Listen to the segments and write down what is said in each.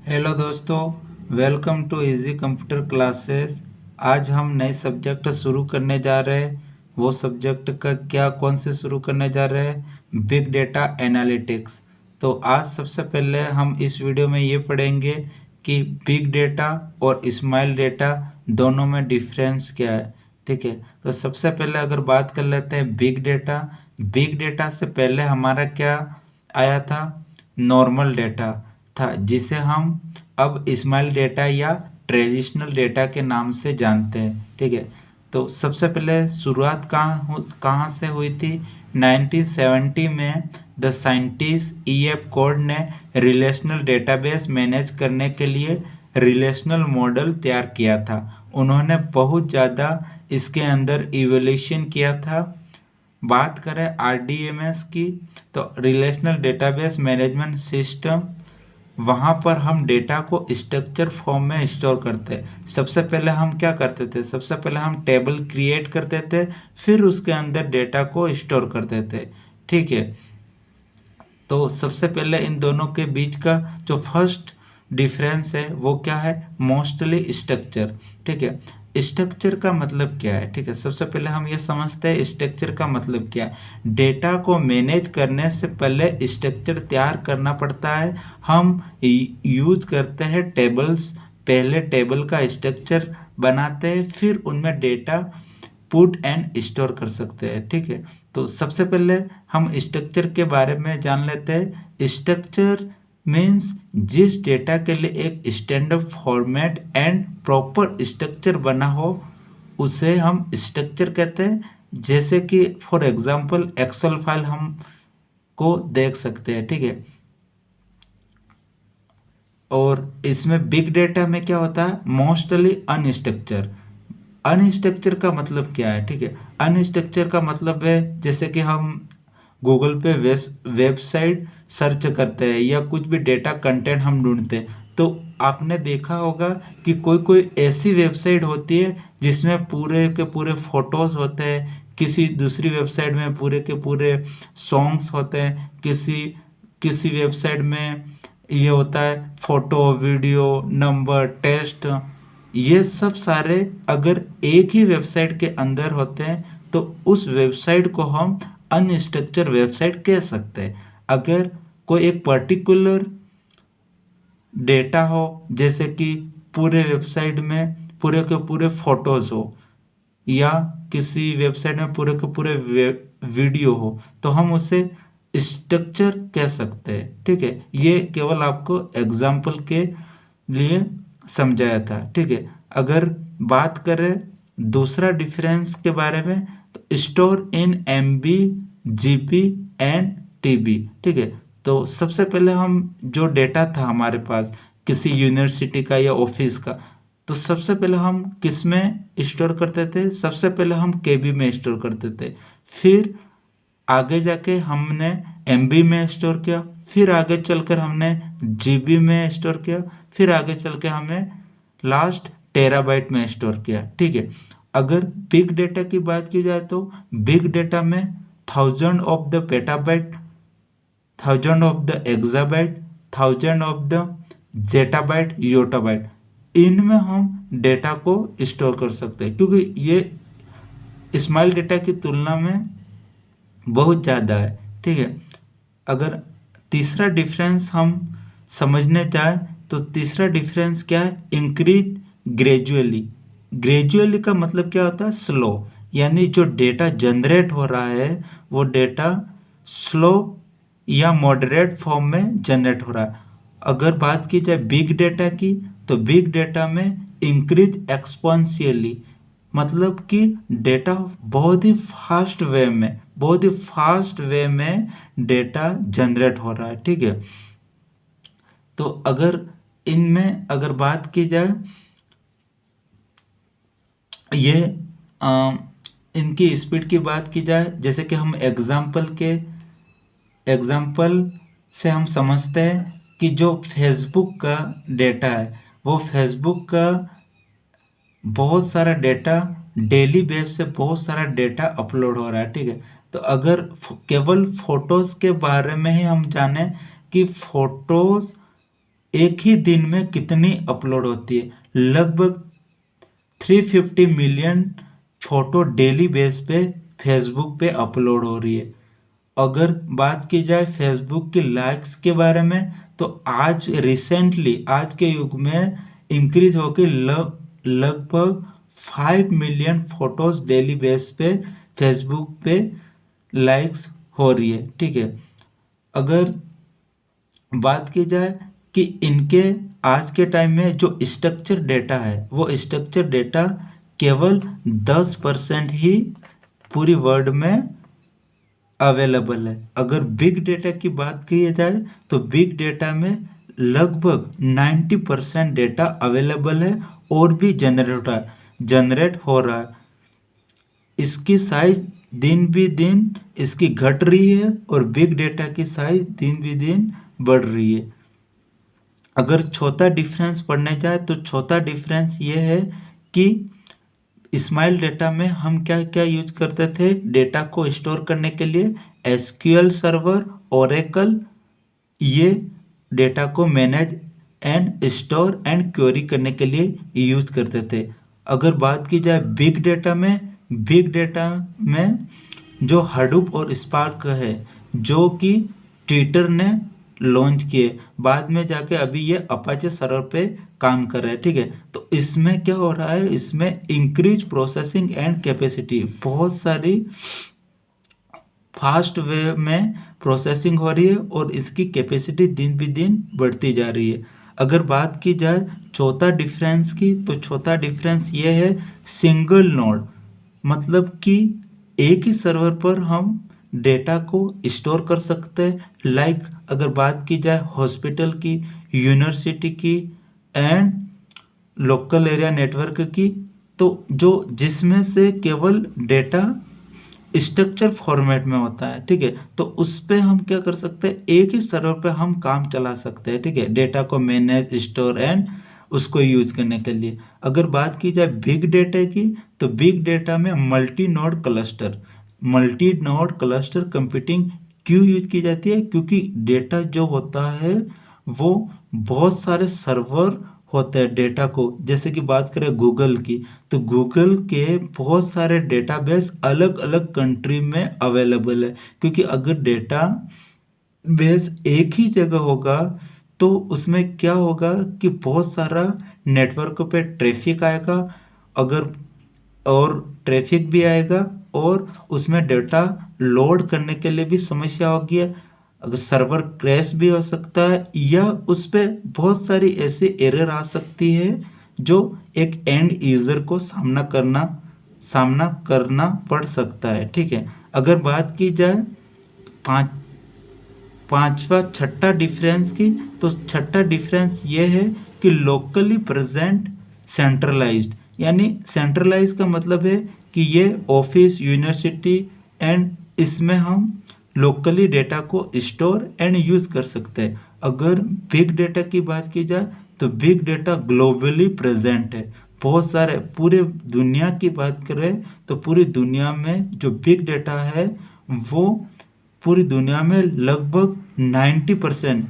Hello दोस्तों, welcome to easy computer classes. आज हम नए सब्जेक्ट शुरू करने जा रहे हैं। वो सब्जेक्ट का क्या, कौन से शुरू करने जा रहे हैं? Big data analytics. तो आज सबसे पहले हम इस वीडियो में ये पढ़ेंगे कि बिग डेटा और स्मॉल डेटा दोनों में डिफरेंस क्या है। ठीक है, तो सबसे पहले अगर बात कर लेते हैं बिग डेटा। बिग डेटा से पहले हमारा क्या आया था? नॉर्मल डेटा था, जिसे हम अब स्मॉल डेटा या ट्रेडिशनल डेटा के नाम से जानते हैं। ठीक है, तो सबसे पहले शुरुआत कहाँ से हुई थी? 1970 में द साइंटिस्ट E.F. कोड ने रिलेशनल डेटाबेस मैनेज करने के लिए रिलेशनल मॉडल तैयार किया था। उन्होंने बहुत ज़्यादा इसके अंदर इवोल्यूशन किया था। बात करें RDMS की, तो रिलेशनल डेटाबेस मैनेजमेंट सिस्टम, वहाँ पर हम डेटा को स्ट्रक्चर फॉर्म में स्टोर करते हैं। सबसे पहले हम क्या करते थे? सबसे पहले हम टेबल क्रिएट करते थे, फिर उसके अंदर डेटा को स्टोर करते थे। ठीक है, तो सबसे पहले इन दोनों के बीच का जो फर्स्ट डिफरेंस है वो क्या है? Mostly structure. ठीक है, स्ट्रक्चर का मतलब क्या है? ठीक है, सबसे पहले हम ये समझते हैं स्ट्रक्चर का मतलब क्या है। डेटा को मैनेज करने से पहले स्ट्रक्चर तैयार करना पड़ता है। हम यूज करते हैं टेबल्स। पहले टेबल का स्ट्रक्चर बनाते हैं, फिर उनमें डेटा पुट एंड स्टोर कर सकते हैं। ठीक है, तो सबसे पहले हम स्ट्रक्चर के बारे में जान लेते हैं। स्ट्रक्चर मीन्स जिस डेटा के लिए एक standard format and proper structure बना हो, उसे हम स्ट्रक्चर कहते हैं। जैसे कि फॉर एग्जांपल एक्सेल फाइल हम को देख सकते हैं। ठीक है, और इसमें बिग डेटा में क्या होता है? Mostly unstructured. अनस्ट्रक्चर का मतलब क्या है? ठीक है, अनस्ट्रक्चर का मतलब है जैसे कि हम गूगल पे वेबसाइट सर्च करते हैं या कुछ भी डेटा कंटेंट हम ढूंढते हैं, तो आपने देखा होगा कि कोई कोई ऐसी वेबसाइट होती है जिसमें पूरे के पूरे फोटोज होते हैं, किसी दूसरी वेबसाइट में पूरे के पूरे सॉन्ग्स होते हैं, किसी किसी वेबसाइट में ये होता है फोटो, वीडियो, नंबर, टेस्ट। ये सब सारे अगर एक ही वेबसाइट के अंदर होते हैं तो उस वेबसाइट को हम अनस्ट्रक्चर वेबसाइट कह सकते हैं। अगर कोई एक पर्टिकुलर डेटा हो, जैसे कि पूरे वेबसाइट में पूरे के पूरे फोटोज हो, या किसी वेबसाइट में पूरे के पूरे वीडियो हो, तो हम उसे स्ट्रक्चर कह सकते हैं। ठीक है, ये केवल आपको एग्जाम्पल के लिए समझाया था। ठीक है, अगर बात करें दूसरा डिफरेंस के बारे में, तो store in MB, GB and TB। ठीक है, तो सबसे पहले हम जो डेटा था हमारे पास किसी यूनिवर्सिटी का या ऑफिस का, तो सबसे पहले हम किस में स्टोर करते थे? सबसे पहले हम KB में स्टोर करते थे, फिर आगे जाके हमने MB में स्टोर किया, फिर आगे चलकर हमने GB में स्टोर किया, फिर आगे चल के हमने लास्ट टेराबाइट में स्टोर किया। ठीक है, अगर बिग डेटा की बात की जाए तो बिग डेटा में 1000 of the petabyte, 1000 of the exabyte, 1000 of the zettabyte, yottabyte, इनमें हम डेटा को स्टोर कर सकते हैं, क्योंकि ये स्मॉल डेटा की तुलना में बहुत ज़्यादा है। ठीक है, अगर तीसरा डिफरेंस हम समझने जाए तो तीसरा डिफरेंस क्या है? Increase gradually. ग्रेजुअली का मतलब क्या होता है? स्लो। यानी जो डेटा जनरेट हो रहा है वो डेटा स्लो या मॉडरेट फॉर्म में जनरेट हो रहा है। अगर बात की जाए बिग डेटा की, तो बिग डेटा में इंक्रीज एक्सपोनेंशियली, मतलब कि डेटा बहुत ही फास्ट वे में, बहुत ही फास्ट वे में डेटा जनरेट हो रहा है। ठीक है, तो अगर इनमें अगर बात की जाए, ये इनकी स्पीड की बात की जाए, जैसे कि हम एग्जाम्पल से हम समझते हैं कि जो फेसबुक का डेटा है, वो फेसबुक का बहुत सारा डेटा डेली बेस से बहुत सारा डेटा अपलोड हो रहा है। ठीक है, तो अगर केवल फोटोज के बारे में ही हम जाने कि फोटोज एक ही दिन में कितनी अपलोड होती है? लगभग 350 मिलियन फोटो डेली बेस पे फेसबुक पे अपलोड हो रही है। अगर बात की जाए फेसबुक की लाइक्स के बारे में, तो आज रिसेंटली आज के युग में इंक्रीज होकर लगभग 5 मिलियन फोटोज डेली बेस पे फेसबुक पे लाइक्स हो रही है। ठीक है, अगर बात की जाए कि इनके आज के टाइम में जो स्ट्रक्चर डेटा है, वो स्ट्रक्चर डेटा केवल 10% ही पूरी वर्ल्ड में अवेलेबल है। अगर बिग डेटा की बात की जाए तो बिग डेटा में लगभग 90% डेटा अवेलेबल है और भी जनरेट हो रहा है। इसकी साइज दिन भी दिन इसकी घट रही है और बिग डेटा की साइज दिन भी दिन बढ़ रही है। अगर चौथा डिफरेंस पढ़ने जाए तो चौथा डिफरेंस ये है कि स्माइल डेटा में हम क्या क्या यूज करते थे डेटा को स्टोर करने के लिए? एसक्यूएल सर्वर, ओरेकल, ये डेटा को manage and store and query करने के लिए यूज करते थे। अगर बात की जाए बिग डेटा में जो हडूप और स्पार्क है, जो कि ट्विटर ने लॉन्च किए, बाद में जाके अभी ये अपाचे सर्वर पे काम कर रहा है। ठीक है, तो इसमें क्या हो रहा है, इसमें इंक्रीज प्रोसेसिंग एंड कैपेसिटी, बहुत सारी फास्ट वे में प्रोसेसिंग हो रही है और इसकी कैपेसिटी दिन भी दिन बढ़ती जा रही है। अगर बात की जाए चौथा डिफरेंस की, तो चौथा डिफरेंस ये है सिंगल नोड, मतलब कि एक ही सर्वर पर हम डेटा को स्टोर कर सकते हैं। लाइक अगर बात की जाए हॉस्पिटल की, यूनिवर्सिटी की एंड लोकल एरिया नेटवर्क की, तो जो जिसमें से केवल डेटा स्ट्रक्चर फॉर्मेट में होता है। ठीक है, तो उस पर हम क्या कर सकते हैं, एक ही सर्वर पे हम काम चला सकते हैं। ठीक है, डेटा को मैनेज, स्टोर एंड उसको यूज करने के लिए। अगर बात की जाए बिग डेटा की, तो बिग डेटा में मल्टी नोड क्लस्टर कंप्यूटिंग क्यों यूज की जाती है? क्योंकि डेटा जो होता है वो बहुत सारे सर्वर होते हैं डेटा को। जैसे कि बात करें गूगल की, तो गूगल के बहुत सारे डेटाबेस अलग अलग कंट्री में अवेलेबल है। क्योंकि अगर डेटा बेस एक ही जगह होगा तो उसमें क्या होगा कि बहुत सारा नेटवर्क पे ट्रैफिक आएगा, अगर और ट्रैफिक भी आएगा और उसमें डेटा लोड करने के लिए भी समस्या होगी। अगर सर्वर क्रैश भी हो सकता है या उस पर बहुत सारी ऐसी एरर आ सकती है जो एक एंड यूज़र को सामना करना पड़ सकता है। ठीक है, अगर बात की जाए पांचवा छठा डिफरेंस की, तो छठा डिफरेंस ये है कि लोकली प्रेजेंट सेंट्रलाइज्ड, यानी सेंट्रलाइज का मतलब है कि ये ऑफिस, यूनिवर्सिटी एंड इसमें हम लोकली डेटा को स्टोर एंड यूज कर सकते हैं। अगर बिग डेटा की बात की जाए तो बिग डेटा ग्लोबली प्रेजेंट है, बहुत सारे पूरे दुनिया की बात करें तो पूरी दुनिया में जो बिग डेटा है वो पूरी दुनिया में लगभग 90%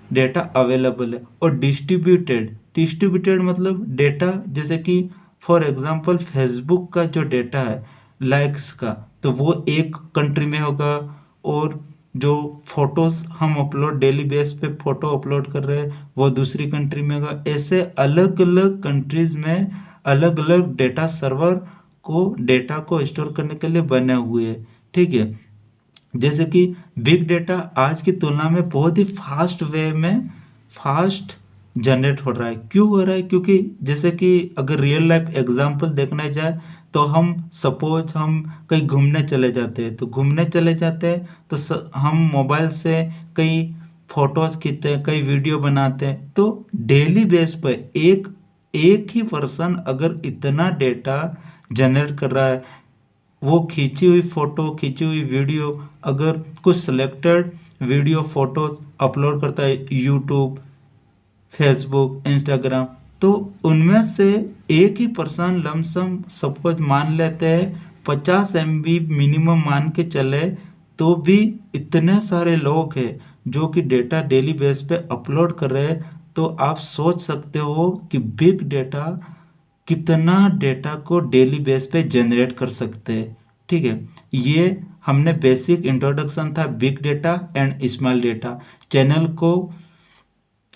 डेटा अवेलेबल है। और डिस्ट्रीब्यूटेड मतलब डेटा, जैसे कि फॉर एग्जांपल फेसबुक का जो डेटा है लाइक्स का, तो वो एक कंट्री में होगा, और जो फोटोज हम अपलोड डेली बेस पे फोटो अपलोड कर रहे हैं वो दूसरी कंट्री में होगा। ऐसे अलग अलग कंट्रीज में अलग अलग डेटा सर्वर डेटा को स्टोर करने के लिए बने हुए हैं। ठीक है, जैसे कि बिग डेटा आज की तुलना में बहुत ही फास्ट वे में जनरेट हो रहा है। क्यों हो रहा है? क्योंकि जैसे कि अगर रियल लाइफ एग्जांपल देखने जाए तो हम सपोज हम कहीं घूमने चले जाते हैं, तो हम मोबाइल से कई फोटोज खींचते हैं, कई वीडियो बनाते हैं। तो डेली बेस पर एक ही पर्सन अगर इतना डेटा जनरेट कर रहा है, वो खींची हुई फोटो, खींची हुई वीडियो, अगर कुछ सिलेक्टेड वीडियो फोटोज अपलोड करता है यूट्यूब, फेसबुक, इंस्टाग्राम, तो उनमें से एक ही पर्सन लमसम सपोज मान लेते हैं 50 MB मिनिमम मान के चले, तो भी इतने सारे लोग हैं जो कि डेटा डेली बेस पे अपलोड कर रहे हैं, तो आप सोच सकते हो कि बिग डेटा कितना डेटा को डेली बेस पे जनरेट कर सकते हैं। ठीक है, ये हमने बेसिक इंट्रोडक्शन था big data and small data. Channel को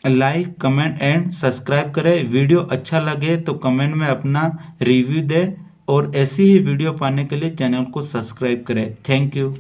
लाइक, कमेंट एंड सब्सक्राइब करें। वीडियो अच्छा लगे तो कमेंट में अपना रिव्यू दें और ऐसी ही वीडियो पाने के लिए चैनल को सब्सक्राइब करें। Thank you.